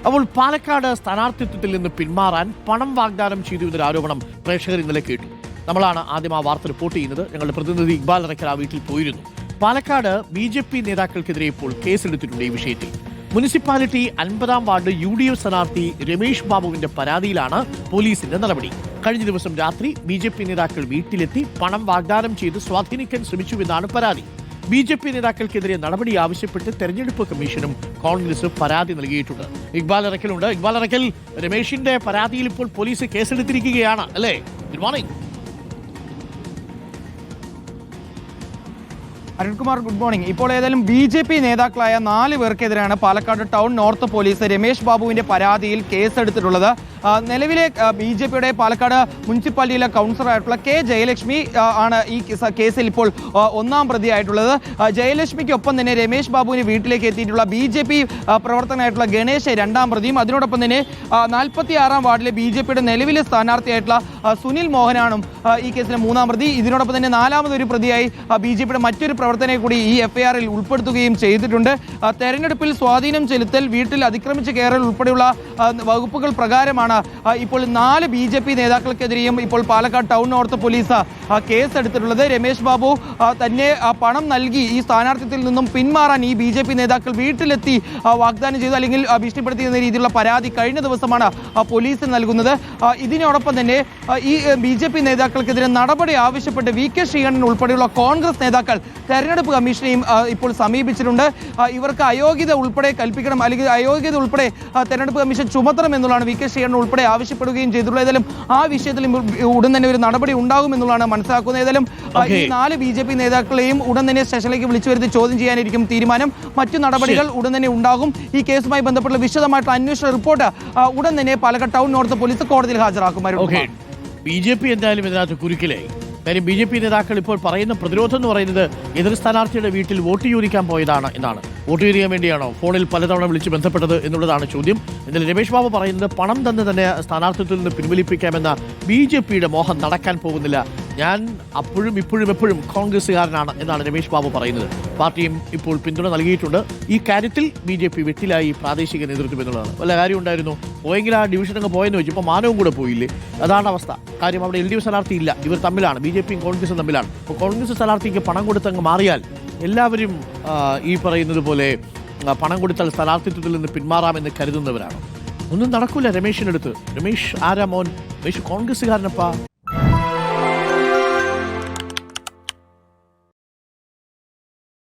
അപ്പോൾ പാലക്കാട് സ്ഥാനാർത്ഥിത്വത്തിൽ നിന്ന് പിന്മാറാൻ പണം വാഗ്ദാനം ചെയ്തു എന്നൊരു ആരോപണം പ്രേക്ഷകർ ഇന്നലെ കേട്ടു. നമ്മളാണ് ആദ്യം ആ വാർത്ത റിപ്പോർട്ട് ചെയ്യുന്നത്. ഞങ്ങളുടെ പ്രതിനിധി ഇക്ബാൽ അറക്കൽ ആ വീട്ടിൽ പോയിരുന്നു. പാലക്കാട് BJP നേതാക്കൾക്കെതിരെ ഇപ്പോൾ കേസെടുത്തിട്ടുണ്ട് ഈ വിഷയത്തിൽ. മുനിസിപ്പാലിറ്റി 50-ാം വാർഡ് UDF സ്ഥാനാർത്ഥി രമേഷ് ബാബുവിന്റെ പരാതിയിലാണ് പോലീസിന്റെ നടപടി. കഴിഞ്ഞ ദിവസം രാത്രി BJP നേതാക്കൾ വീട്ടിലെത്തി പണം വാഗ്ദാനം ചെയ്ത് സ്വാധീനിക്കാൻ ശ്രമിച്ചുവെന്നാണ് പരാതി. BJP നേതാക്കൾക്കെതിരെ നടപടി ആവശ്യപ്പെട്ട് തെരഞ്ഞെടുപ്പ് കമ്മീഷനും കോൺഗ്രസ് പരാതി നൽകിയിട്ടുണ്ട്. ഇക്ബാൽ അറക്കലുണ്ട്. ഇക്ബാൽ അറക്കൽ, രമേഷിന്റെ പരാതിയിൽ ഇപ്പോൾ പോലീസ് കേസെടുത്തിരിക്കുകയാണ് അല്ലേ? Good morning. Arunkumar, good morning. ഇപ്പോൾ ഏതായാലും BJP നേതാക്കളായ 4 പേർക്കെതിരെയാണ് Palakkad town north police Ramesh ബാബുവിന്റെ പരാതിയിൽ കേസെടുത്തിട്ടുള്ളത്. നിലവിലെ BJPയുടെ പാലക്കാട് മുനിസിപ്പാലിറ്റിയിലെ കൗൺസിലറായിട്ടുള്ള K ജയലക്ഷ്മി ആണ് ഈ കേസിൽ ഇപ്പോൾ 1-ാം പ്രതിയായിട്ടുള്ളത്. ജയലക്ഷ്മിക്കൊപ്പം തന്നെ രമേഷ് ബാബുവിന് വീട്ടിലേക്ക് എത്തിയിട്ടുള്ള BJP പ്രവർത്തകനായിട്ടുള്ള ഗണേഷ് 2-ാം പ്രതിയും, അതിനോടൊപ്പം തന്നെ 46-ാം വാർഡിലെ BJPയുടെ നിലവിലെ സ്ഥാനാർത്ഥിയായിട്ടുള്ള സുനിൽ മോഹനാണും ഈ കേസിലെ 3-ാം പ്രതി. ഇതിനോടൊപ്പം തന്നെ 4-മതൊരു പ്രതിയായി BJPയുടെ മറ്റൊരു പ്രവർത്തനെ കൂടി ഈ FIR-ൽ ഉൾപ്പെടുത്തുകയും ചെയ്തിട്ടുണ്ട്. തെരഞ്ഞെടുപ്പിൽ സ്വാധീനം ചെലുത്തൽ, വീട്ടിൽ അതിക്രമിച്ച് കയറൽ ഉൾപ്പെടെയുള്ള വകുപ്പുകൾ പ്രകാരമാണ് ഇപ്പോൾ 4 BJP നേതാക്കൾക്കെതിരെയും ഇപ്പോൾ പാലക്കാട് ടൗൺ നോർത്ത് പോലീസ് കേസെടുത്തിട്ടുള്ളത്. രമേഷ് ബാബു തന്നെ പണം നൽകി ഈ സ്ഥാനാർത്ഥിത്വത്തിൽ നിന്നും പിന്മാറാൻ ഈ BJP നേതാക്കൾ വീട്ടിലെത്തി വാഗ്ദാനം ചെയ്തു, അല്ലെങ്കിൽ ഭീഷണിപ്പെടുത്തിയ രീതിയിലുള്ള പരാതി കഴിഞ്ഞ ദിവസമാണ് പോലീസ് നൽകുന്നത്. ഇതിനോടൊപ്പം തന്നെ ഈ BJP നേതാക്കൾക്കെതിരെ നടപടി ആവശ്യപ്പെട്ട് VK ശ്രീകണ്ഠൻ ഉൾപ്പെടെയുള്ള കോൺഗ്രസ് നേതാക്കൾ തെരഞ്ഞെടുപ്പ് കമ്മീഷനെയും ഇപ്പോൾ സമീപിച്ചിട്ടുണ്ട്. ഇവർക്ക് അയോഗ്യത ഉൾപ്പെടെ കൽപ്പിക്കണം, അല്ലെങ്കിൽ അയോഗ്യത ഉൾപ്പെടെ തെരഞ്ഞെടുപ്പ് കമ്മീഷൻ ചുമത്തണം എന്നുള്ളതാണ് VK ശ്രീകണ്ഠൻ ഉൾപ്പെടെ ആവശ്യപ്പെടുകയും ചെയ്തിട്ടുള്ളത്. ഏതായാലും ആ വിഷയത്തിൽ ഉടൻ തന്നെ ഒരു നടപടി ഉണ്ടാകും എന്നുള്ളതാണ് മനസ്സിലാക്കുന്നത്. ഏതായാലും ഈ 4 BJP നേതാക്കളെയും ഉടൻ തന്നെ സ്റ്റേഷനിലേക്ക് വിളിച്ചു വരുത്തി ചോദ്യം ചെയ്യാനായിരിക്കും തീരുമാനം. മറ്റു നടപടികൾ ഉടൻ തന്നെ ഉണ്ടാകും. ഈ കേസുമായി ബന്ധപ്പെട്ട വിശദമായിട്ടുള്ള അന്വേഷണ റിപ്പോർട്ട് ഉടൻ തന്നെ പാലക്കാട് ടൗൺ നോർത്ത് പോലീസ് കോടതിയിൽ ഹാജരാക്കും. BJP എന്തായാലും ഇതിനകത്ത് കുരുക്കിലായി. കാര്യം BJP നേതാക്കൾ ഇപ്പോൾ പറയുന്ന പ്രതിരോധം എന്ന് പറയുന്നത് എതിർ സ്ഥാനാർത്ഥിയുടെ വീട്ടിൽ വോട്ട് ചോദിക്കാൻ പോയതാണ് എന്നാണ്. വോട്ട് ചോദിക്കാൻ വേണ്ടിയാണോ ഫോണിൽ പലതവണ വിളിച്ച് ബന്ധപ്പെട്ടത് എന്നുള്ളതാണ് ചോദ്യം. എന്നാൽ രമേഷ് ബാബു പറയുന്നത് പണം തന്നെ സ്ഥാനാർത്ഥിത്വത്തിൽ നിന്ന് പിൻവലിപ്പിക്കാമെന്ന BJPയുടെ മോഹം നടക്കാൻ പോകുന്നില്ല. ഞാൻ അപ്പോഴും ഇപ്പോഴും എപ്പോഴും കോൺഗ്രസ്സുകാരനാണ് എന്നാണ് രമേഷ് ബാബു പറയുന്നത്. പാർട്ടിയും ഇപ്പോൾ പിന്തുണ നൽകിയിട്ടുണ്ട്. ഈ കാര്യത്തിൽ BJP വെട്ടിലായി പ്രാദേശിക നേതൃത്വം എന്നുള്ളതാണ്. വല്ല കാര്യം ഉണ്ടായിരുന്നു പോയെങ്കിൽ ആ ഡിവിഷൻ അങ്ങ് പോയെന്ന് വെച്ചു. ഇപ്പോൾ മാനവും കൂടെ പോയില്ലേ? അതാണ് അവസ്ഥ. കാര്യം അവിടെ LDF സ്ഥാനാർത്ഥി ഇല്ല, ഇവർ തമ്മിലാണ്, BJPയും കോൺഗ്രസും തമ്മിലാണ്. അപ്പോൾ കോൺഗ്രസ് സ്ഥാനാർത്ഥിക്ക് പണം കൊടുത്തങ്ങ് മാറിയാൽ എല്ലാവരും ഈ പറയുന്നത് പോലെ പണം കൊടുത്താൽ സ്ഥാനാർത്ഥിത്വത്തിൽ നിന്ന് പിന്മാറാമെന്ന് കരുതുന്നവരാണ്. ഒന്നും നടക്കില്ല രമേഷിനടുത്ത്. രമേഷ് ആരാ മോൻ? രമേഷ് കോൺഗ്രസ്സുകാരനപ്പാ.